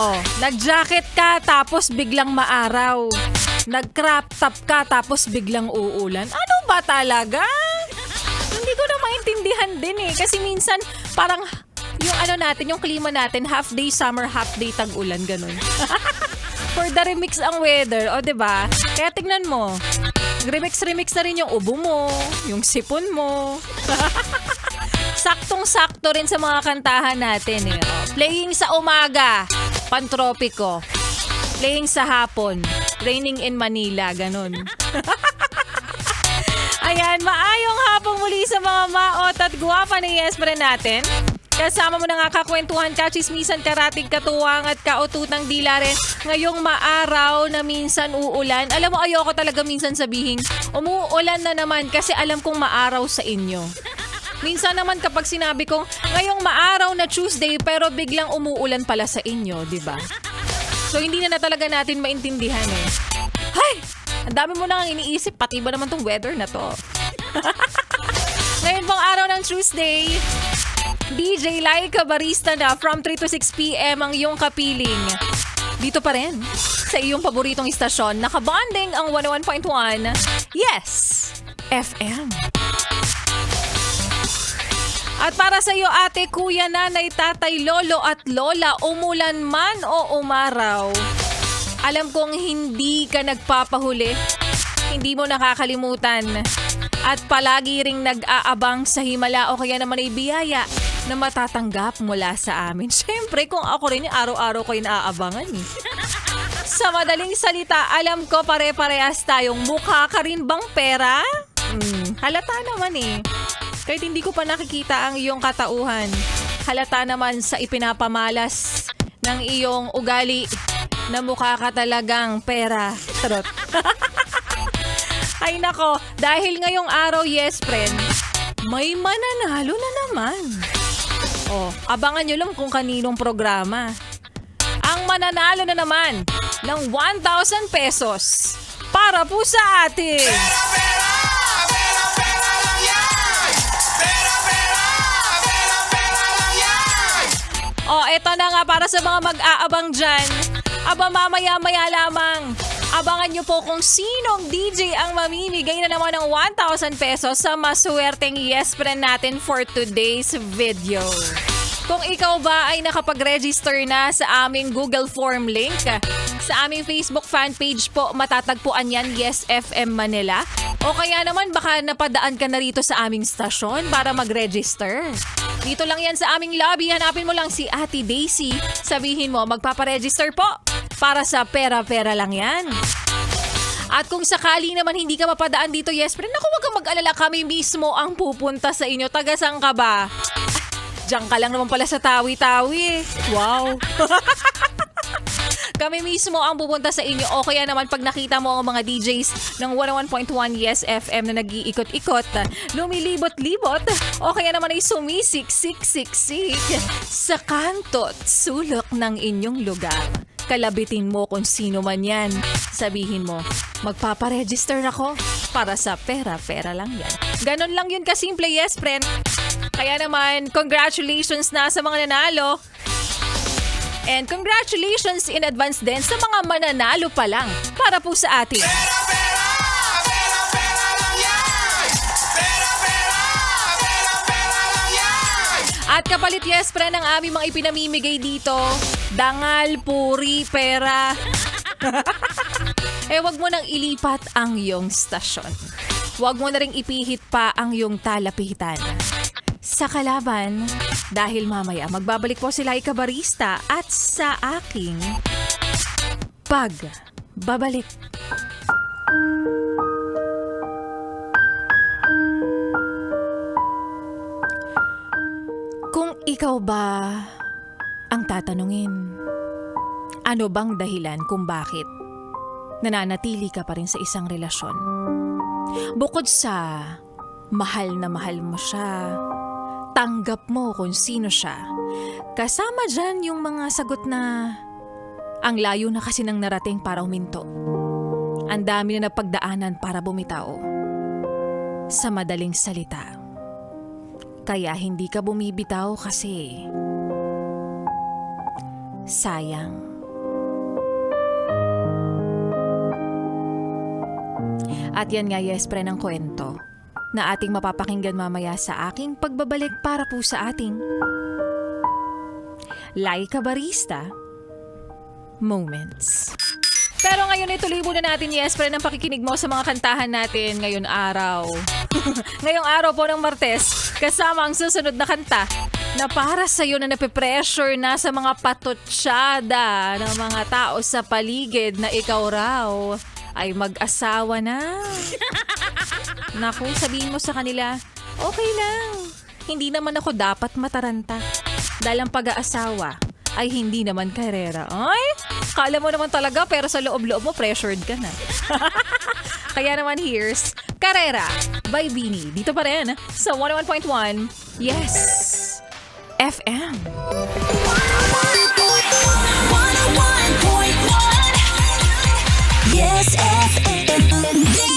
Oh, nag-jacket ka tapos biglang maaraw. Nag-crop top ka tapos biglang uulan. Ano ba talaga? Hindi ko na maintindihan din eh. Kasi minsan parang yung natin, yung klima natin, half day summer, half day tag-ulan, ganun. For the remix ang weather, o diba? Kaya tingnan mo, remix na rin yung ubo mo, yung sipon mo. Saktong-sakto rin sa mga kantahan natin eh. Oh, playing sa umaga, pantropiko. Playing sa hapon, raining in Manila, ganun. Ayan, maayong hapong muli sa mga maot at guwapa ni Yespren natin. Kasama mo na nga kakwentuhan, kachismisan, karatig, katuwang at kaututang dila rin. Ngayong maaraw na minsan uulan. Alam mo, ayoko talaga minsan sabihin, umuulan na naman kasi alam kong maaraw sa inyo. Minsan naman kapag sinabi kong, ngayong maaraw na Tuesday pero biglang umuulan pala sa inyo, di ba? So hindi na talaga natin maintindihan eh. Hay! Ang dami mo nang iniisip, pati ba naman tong weather na to? Ngayon pong araw ng Tuesday, DJ Laika Barista na from 3 to 6 p.m. ang iyong kapiling. Dito pa rin, sa iyong paboritong istasyon, nakabonding ang 101.1, Yes! FM. At para sa iyo ate, kuya, nanay, tatay, lolo at lola, umulan man o umaraw, alam kong hindi ka nagpapahuli, hindi mo nakakalimutan, at palagi ring nag-aabang sa himala o kaya naman ay biyaya na matatanggap mula sa amin. Siyempre, kung ako rin yung araw-araw ko yung naaabangan eh. Sa madaling salita, alam ko pare-parehas tayong mukha ka rin bang pera? Halata naman eh. Kahit hindi ko pa nakikita ang iyong katauhan. Halata naman sa ipinapamalas ng iyong ugali na mukha ka talagang pera. Trot. Ay nako, dahil ngayong araw, yes friend, may mananalo na naman. Oh, abangan nyo lang kung kaninong programa. Ang mananalo na naman ng 1,000 pesos para po sa atin. Oh, eto na nga para sa mga mag-aabang dyan. Aba, mamaya-maya lamang. Abangan nyo po kung sinong DJ ang mamimigay na naman ng 1,000 pesos sa maswerteng yes friend natin for today's video. Kung ikaw ba ay nakapag-register na sa aming Google Form link, sa aming Facebook fan page po matatagpuan yan, Yes FM Manila. O kaya naman baka napadaan ka na rito sa aming stasyon para mag-register. Dito lang yan sa aming lobby, hanapin mo lang si Ate Daisy. Sabihin mo, magpaparegister po para sa pera-pera lang yan. At kung sakali naman hindi ka mapadaan dito, yes friend, naku, wag kang mag-alala, kami mismo ang pupunta sa inyo. Taga-saan ka ba? Diyan ka lang naman pala sa Tawi-Tawi. Wow. Kami mismo ang pupunta sa inyo o kaya naman pag nakita mo ang mga DJs ng 101.1 Yes FM na nag-iikot-ikot, lumilibot-libot o kaya naman ay sumisiksik-siksik sa kanto't sulok ng inyong lugar. Kalabitin mo kung sino man yan. Sabihin mo, magpaparegister ako para sa pera-pera lang yan. Ganon lang yun kasimple, yes friend. Kaya naman, congratulations na sa mga nanalo. And congratulations in advance din sa mga mananalo pa lang para po sa atin. At kapalit yes friend ang aming mga ipinamimigay dito, dangal, puri, pera. Wag mo nang ilipat ang iyong stasyon. Wag mo na ring ipihit pa ang iyong talapitan sa kalaban dahil mamaya magbabalik po si Laika Barista at sa aking pagbabalik. Kung ikaw ba ang tatanungin, ano bang dahilan kung bakit nananatili ka pa rin sa isang relasyon? Bukod sa mahal na mahal mo siya, tanggap mo kung sino siya, kasama dyan yung mga sagot na ang layo na kasi nang narating para huminto. Ang dami na napagdaanan para bumitaw. Sa madaling salita, kaya hindi ka bumibitaw kasi sayang. At yan nga, yes, pre, ng kwento na ating mapapakinggan mamaya sa aking pagbabalik para po sa ating Laika Barista Moments. Pero ngayon ituloy muna natin, yes, pre, ng pakikinig mo sa mga kantahan natin ngayon araw. Ngayong araw po ng Martes, kasama ang susunod na kanta na para sa'yo na nape-pressure na sa mga patutsyada ng mga tao sa paligid na ikaw raw ay mag-asawa na. Naku, sabihin mo sa kanila, okay lang. Hindi naman ako dapat mataranta. Dahil ang pag-aasawa ay hindi naman karera. Ay, kala mo naman talaga pero sa loob-loob mo pressured ka na. Kaya naman here's Karera by Beanie. Dito pa rin sa 101.1 Yes FM. 101.1 Yes FM.